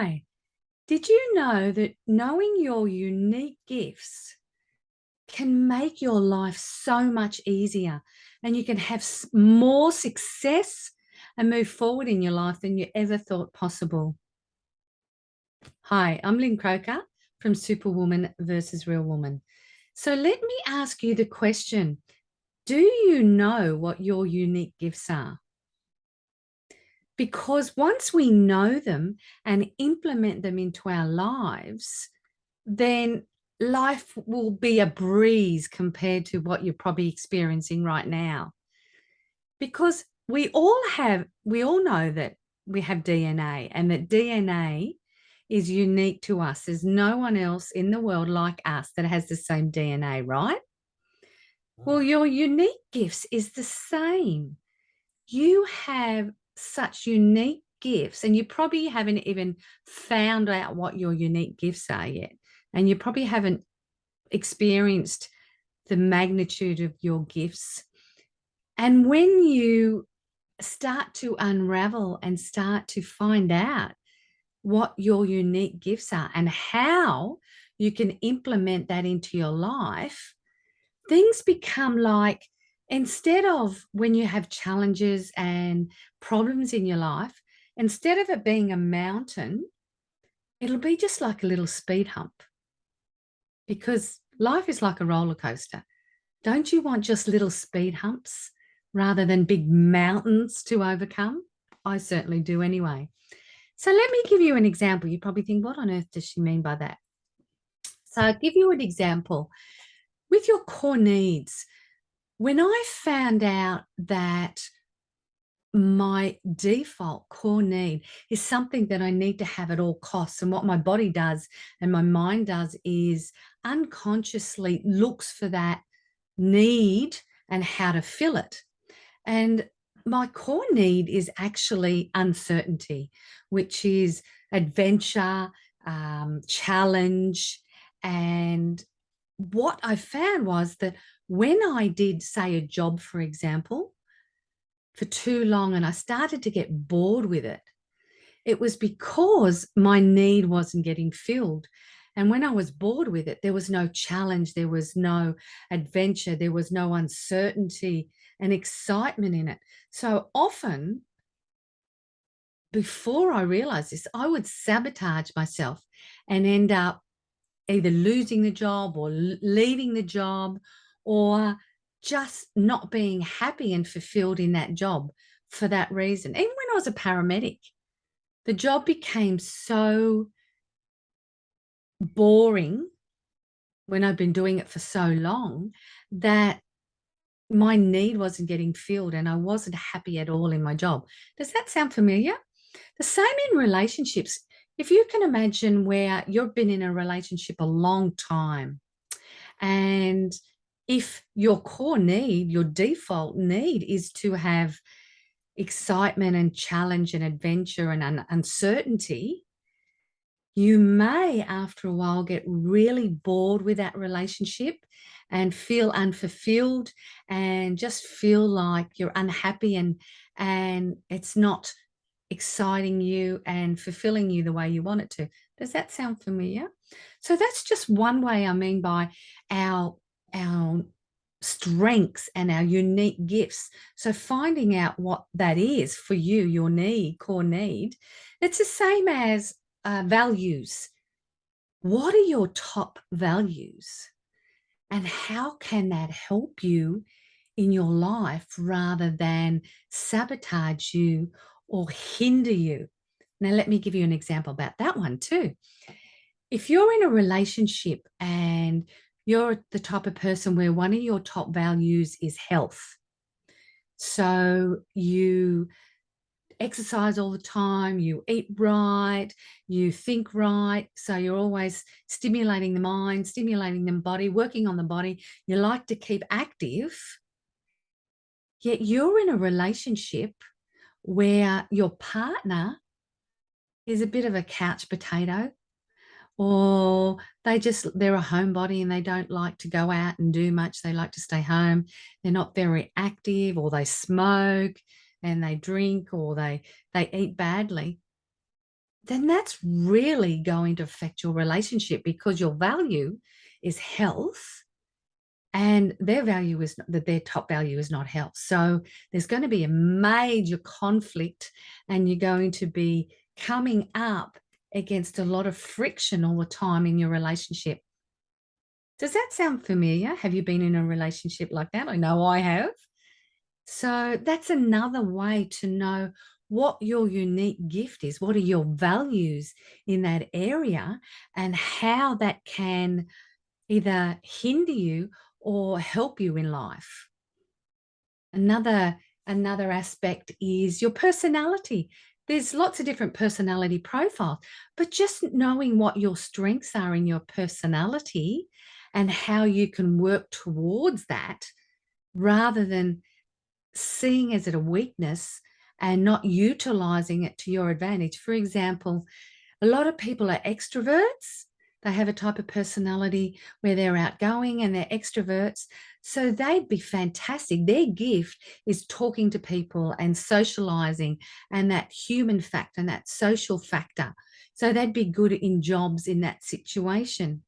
Hi, did you know that knowing your unique gifts can make your life so much easier and you can have more success and move forward in your life than you ever thought possible? Hi, I'm Lynn Croker from Superwoman versus Real Woman. So let me ask you the question. Do you know what your unique gifts are? Because once we know them and implement them into our lives, then life will be a breeze compared to what you're probably experiencing right now. Because we all know that we have DNA and that DNA is unique to us. There's no one else in the world like us that has the same DNA, right? Well, your unique gifts is the same. You have such unique gifts, and you probably haven't even found out what your unique gifts are yet. And you probably haven't experienced the magnitude of your gifts. And when you start to unravel and start to find out what your unique gifts are and how you can implement that into your life, things become like, instead of when you have challenges and problems in your life, instead of it being a mountain, it'll be just like a little speed hump, because life is like a roller coaster. Don't you want just little speed humps rather than big mountains to overcome? I certainly do anyway. So let me give you an example. You probably think, what on earth does she mean by that? So I'll give you an example. With your core needs, when I found out that my default core need is something that I need to have at all costs, and what my body does and my mind does is unconsciously looks for that need and how to fill it. And my core need is actually uncertainty, which is adventure, challenge. And what I found was that when I did, say, a job, for example, for too long and I started to get bored with it, it was because my need wasn't getting filled. And when I was bored with it, there was no challenge, there was no adventure, there was no uncertainty and excitement in it. So often, before I realized this, I would sabotage myself and end up either losing the job or leaving the job, or just not being happy and fulfilled in that job for that reason. Even when I was a paramedic, the job became so boring when I've been doing it for so long that my need wasn't getting filled and I wasn't happy at all in my job. Does that sound familiar? The same in relationships. If you can imagine where you've been in a relationship a long time, and if your core need, your default need is to have excitement and challenge and adventure and uncertainty, you may, after a while, get really bored with that relationship and feel unfulfilled and just feel like you're unhappy and it's not exciting you and fulfilling you the way you want it to. Does that sound familiar? So that's just one way I mean by our strengths and our unique gifts. So finding out what that is for you, your need, core need, it's the same as values. What are your top values? And how can that help you in your life rather than sabotage you or hinder you? Now, let me give you an example about that one too. If you're in a relationship and you're the type of person where one of your top values is health, so you exercise all the time, you eat right, you think right. So you're always stimulating the mind, stimulating the body, working on the body. You like to keep active, yet you're in a relationship where your partner is a bit of a couch potato, or they're a homebody and they don't like to go out and do much. They like to stay home. They're not very active, or they smoke and they drink, or they eat badly. then that's really going to affect your relationship, because your value is health and their value is that their top value is not health. So there's going to be a major conflict, and you're going to be coming up against a lot of friction all the time in your relationship. Does that sound familiar? Have you been in a relationship like that? I know I have. So that's another way to know what your unique gift is. What are your values in that area, and how that can either hinder you or help you in life. Another aspect is your personality. There's lots of different personality profiles, but just knowing what your strengths are in your personality and how you can work towards that, rather than seeing as it a weakness and not utilizing it to your advantage. For example, a lot of people are extroverts. They have a type of personality where they're outgoing and they're extroverts. So they'd be fantastic. Their gift is talking to people and socializing, and that human factor and that social factor. So they'd be good in jobs in that situation.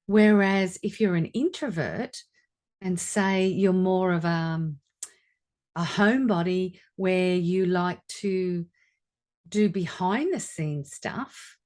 Whereas if you're an introvert and say you're more of a homebody where you like to do behind the scenes stuff,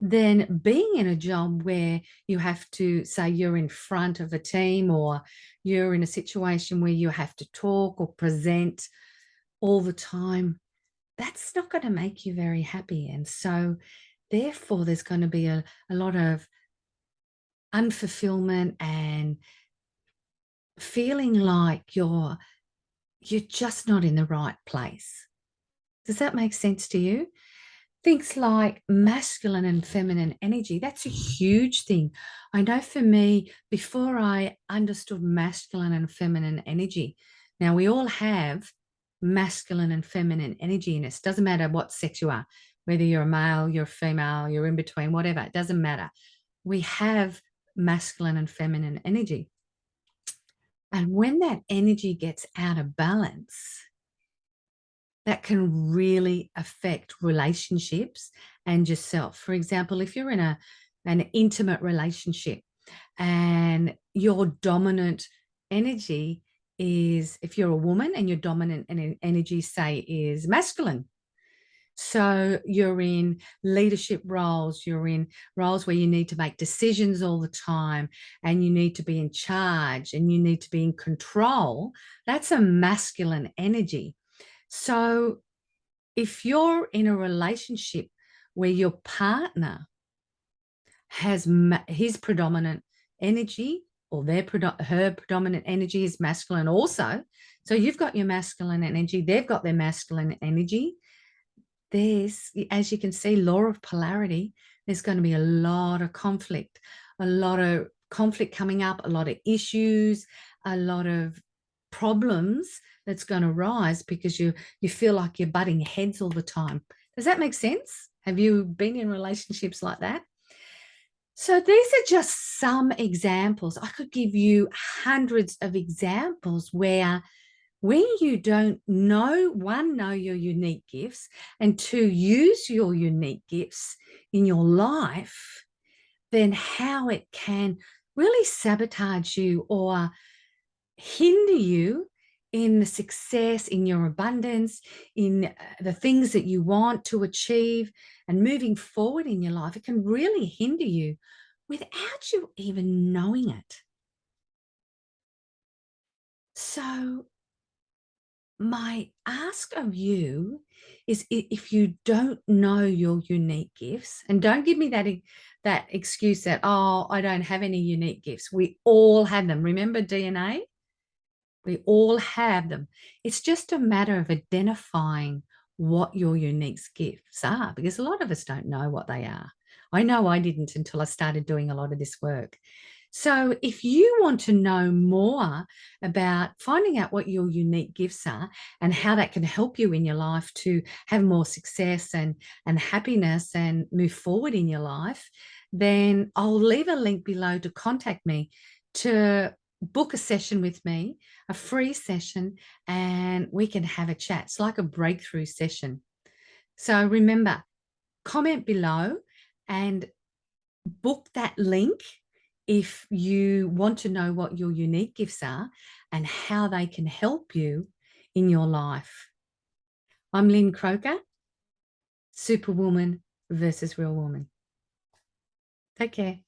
then being in a job where you have to say you're in front of a team, or you're in a situation where you have to talk or present all the time, that's not going to make you very happy. And so therefore there's going to be a lot of unfulfillment and feeling like you're just not in the right place. Does that make sense to you? Things like masculine and feminine energy, that's a huge thing. I know for me, before I understood masculine and feminine energy, now we all have masculine and feminine energy in us. Doesn't matter what sex you are, whether you're a male, you're a female, you're in between, whatever, it doesn't matter. We have masculine and feminine energy. And when that energy gets out of balance, that can really affect relationships and yourself. For example, if you're in an intimate relationship and your dominant energy is, if you're a woman and your dominant energy, say, is masculine. So you're in leadership roles, you're in roles where you need to make decisions all the time, and you need to be in charge and you need to be in control. That's a masculine energy. So if you're in a relationship where your partner has his predominant energy, or her predominant energy is masculine also, so you've got your masculine energy, they've got their masculine energy, there's, as you can see, law of polarity, there's going to be a lot of conflict coming up, a lot of issues, a lot of problems that's going to rise, because you feel like you're butting heads all the time. Does that make sense? Have you been in relationships like that? So these are just some examples. I could give you hundreds of examples where, when you don't know, one, know your unique gifts, and two, use your unique gifts in your life, then how it can really sabotage you or hinder you in the success, in your abundance, in the things that you want to achieve and moving forward in your life. It can really hinder you without you even knowing it. So my ask of you is, if you don't know your unique gifts, and don't give me that excuse that, oh, I don't have any unique gifts. We all have them. Remember DNA? We all have them. It's just a matter of identifying what your unique gifts are, because a lot of us don't know what they are. I know I didn't until I started doing a lot of this work. So if you want to know more about finding out what your unique gifts are and how that can help you in your life to have more success and happiness and move forward in your life, then I'll leave a link below to contact me, to book a session with me, a free session, and we can have a chat. It's like a breakthrough session. So remember, comment below and book that link if you want to know what your unique gifts are and how they can help you in your life. I'm Lynn Croker, Superwoman versus Real Woman. Take care.